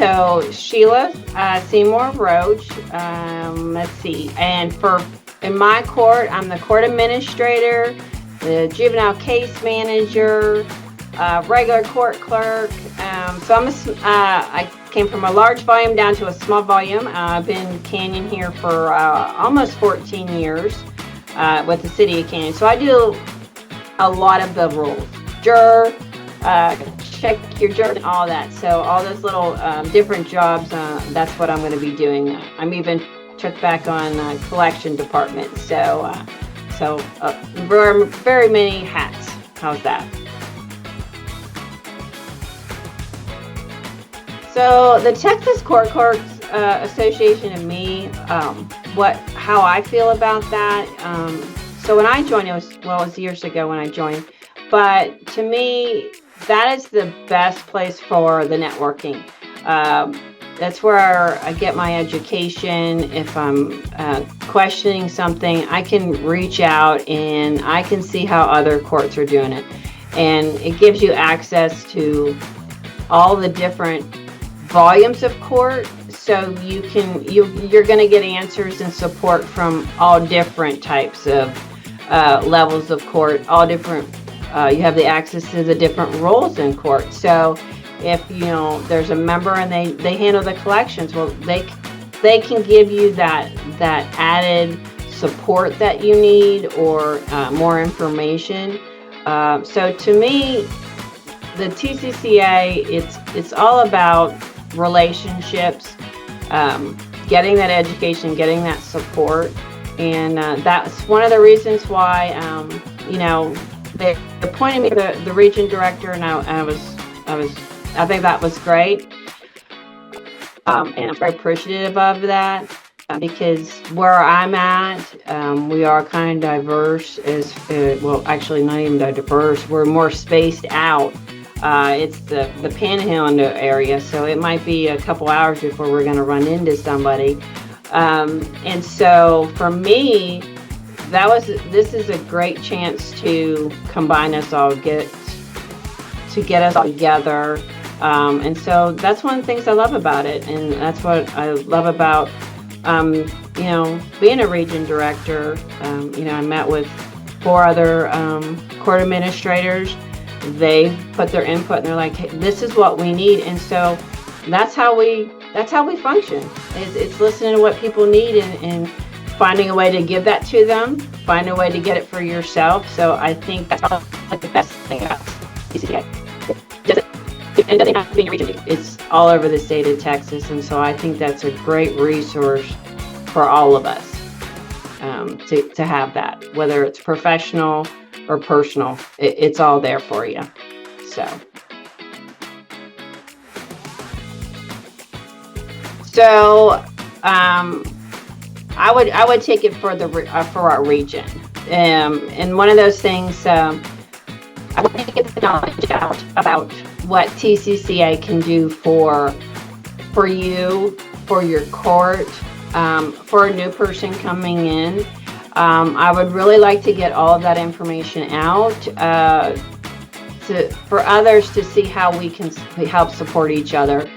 So Sheila Seymore-Roach. Let's see. And in my court, I'm the court administrator, the juvenile case manager, regular court clerk. So I came from a large volume down to a small volume. I've been Canyon here for almost 14 years with the city of Canyon. So I do a lot of the rules. Juror, check your juror and all that. So all those little different jobs, that's what I'm going to be doing. I'm even took back on collection department. So very, very many hats. How's that? So the Texas Court Clerks Association and me, how I feel about that. So when I joined, it was years ago when I joined, but to me, that is the best place for the networking. That's where I get my education. If I'm questioning something, I can reach out and I can see how other courts are doing it. And it gives you access to all the different volumes of court, so you're going to get answers and support from all different types of levels of court, all different. You have the access to the different roles in court. So if there's a member and they handle the collections, well, they can give you that added support that you need, or more information. So to me, the TCCA, it's all about relationships, getting that education, getting that support, and that's one of the reasons why they appointed me the region director, and I think that was great, and I'm very appreciative of that, because where I'm at, we are kind of diverse, well, actually not even diverse, we're more spaced out. It's the Panhandle area, so it might be a couple hours before we're going to run into somebody. And so for me, this is a great chance to combine us all, get us all together. And so that's one of the things I love about it, and that's what I love about being a region director. I met with 4 other court administrators. They put their input and they're like, hey, this is what we need. And so that's how we function. It's listening to what people need and finding a way to give that to them, find a way to get it for yourself. So I think that's the best thing about TCCA. It doesn't have to be in a region. It's all over the state of Texas. And so I think that's a great resource for all of us to have that, whether it's professional or personal, it's all there for you. So I would take it for our region, and one of those things, I want to get the knowledge out about what TCCA can do for you, for your court, for a new person coming in. I would really like to get all of that information out for others to see how we can help support each other.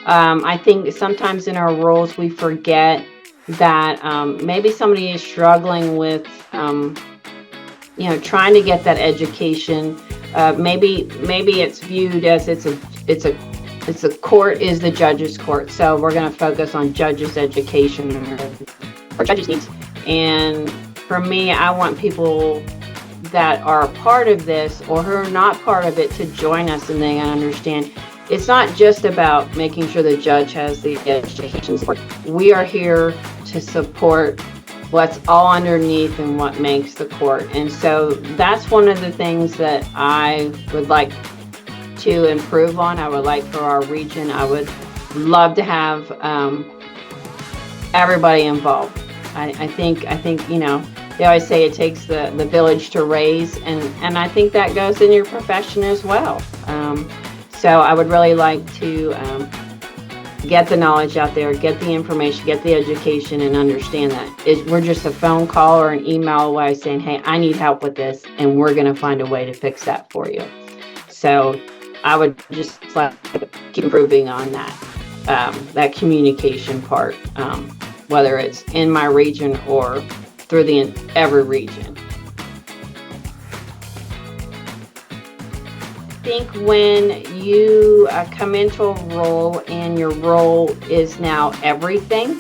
I think sometimes in our roles we forget that maybe somebody is struggling with trying to get that education. Maybe it's viewed as it's a court is the judge's court, so we're going to focus on judges' education or judges' needs. And for me, I want people that are a part of this or who are not part of it to join us, and they understand it's not just about making sure the judge has the education support. We are here to support what's all underneath and what makes the court. And so that's one of the things that I would like to improve on. I would like for our region, I would love to have everybody involved. I think they always say it takes the village to raise, and I think that goes in your profession as well. So I would really like to get the knowledge out there, get the information, get the education, and understand that we're just a phone call or an email away saying, hey, I need help with this, and we're going to find a way to fix that for you. So I would just like to keep improving on that. that communication part, whether it's in my region or through every region. I think when you come into a role and your role is now everything,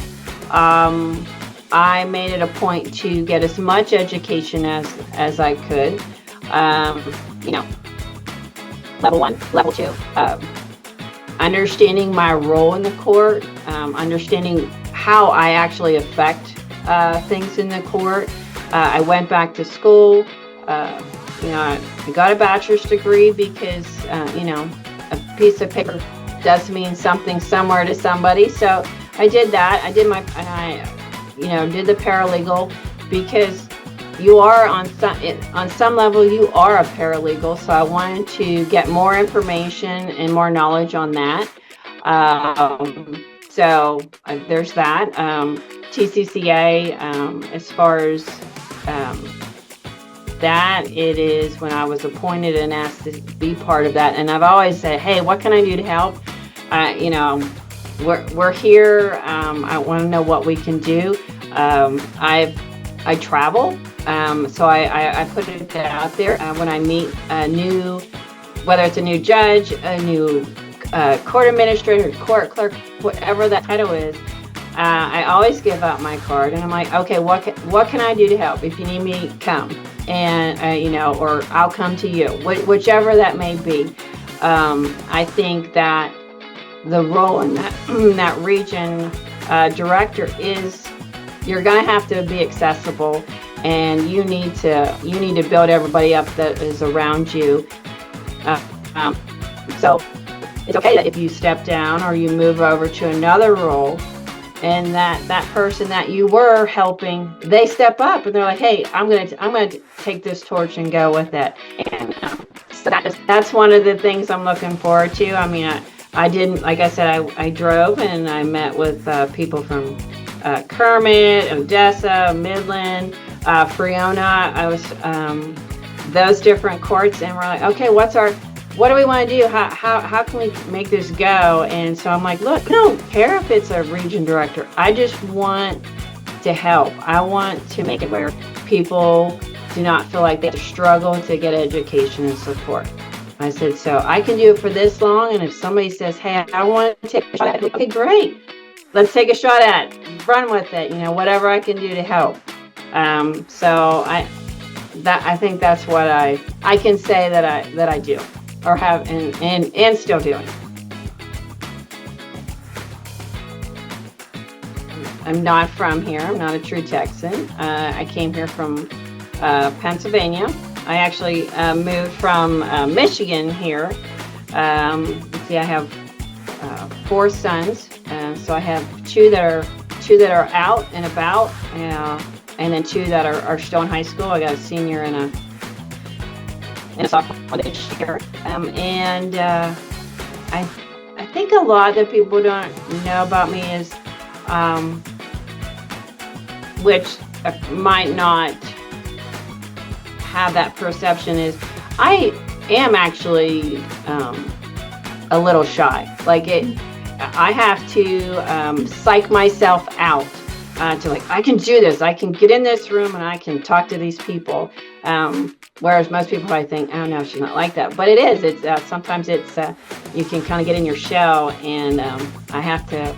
I made it a point to get as much education as I could. Level 1, level 2, understanding my role in the court, understanding how I actually affect things in the court. I went back to school. I got a bachelor's degree because, a piece of paper does mean something somewhere to somebody. So I did that. I did the paralegal, because you are on some level, you are a paralegal. So I wanted to get more information and more knowledge on that. So there's that. TCCA, as far as that, it is when I was appointed and asked to be part of that. And I've always said, hey, what can I do to help? We're here. I want to know what we can do. I travel, so I put it out there when I meet whether it's a new judge, a new court administrator, court clerk, whatever that title is. I always give out my card, and I'm like, okay, what can I do to help? If you need me, come, and or I'll come to you, whichever that may be. I think that the role in that region director is, you're going to have to be accessible, and you need to build everybody up that is around you. So it's okay that if you step down or you move over to another role, and that person that you were helping, they step up and they're like, hey, I'm gonna take this torch and go with it. And so that's one of the things I'm looking forward to. I mean, I didn't, like I said, I drove and I met with people from Kermit, Odessa, Midland, Friona. I was those different courts, and we're like, okay, what do we want to do? How can we make this go? And so I'm like, look, I don't care if it's a region director. I just want to help. I want to make it where people do not feel like they have to struggle to get education and support. I said, so I can do it for this long, and if somebody says, hey, I want to take a shot at it, okay, great. Let's take a shot at it. Run with it, whatever I can do to help. So I think that's what I can say that I do, or have, and still doing. I'm not from here. I'm not a true Texan. I came here from Pennsylvania. I actually moved from Michigan here. Let's see, I have 4 sons. So I have two that are out and about, and then 2 that are still in high school. I got a senior and a sophomore this year. And I think a lot that people don't know about me is, which might not have that perception, is I am actually a little shy. I have to psych myself out to I can do this. I can get in this room and I can talk to these people. Whereas most people probably think, oh no, she's not like that. But it is. It's sometimes it's you can kind of get in your shell, and I have to,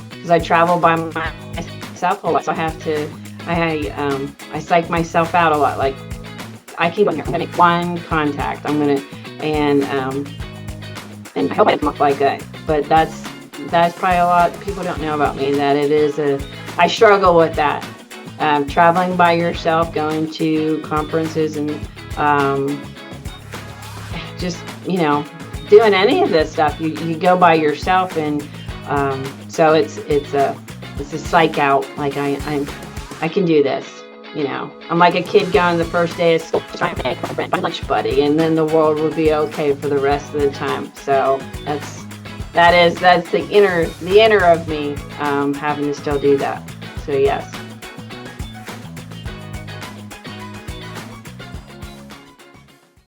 because I travel by myself a lot, so I have to. I psych myself out a lot. Like, I can go in here. I'm gonna make one contact. And I hope I come up like that. But that's probably a lot people don't know about me, that it is I struggle with that. Traveling by yourself, going to conferences, and just, doing any of this stuff, you go by yourself, and so it's a psych out. Like, I can do this. I'm like a kid going the first day of school trying to make my lunch buddy, and then the world will be okay for the rest of the time. So that's the inner of me, having to still do that. So yes.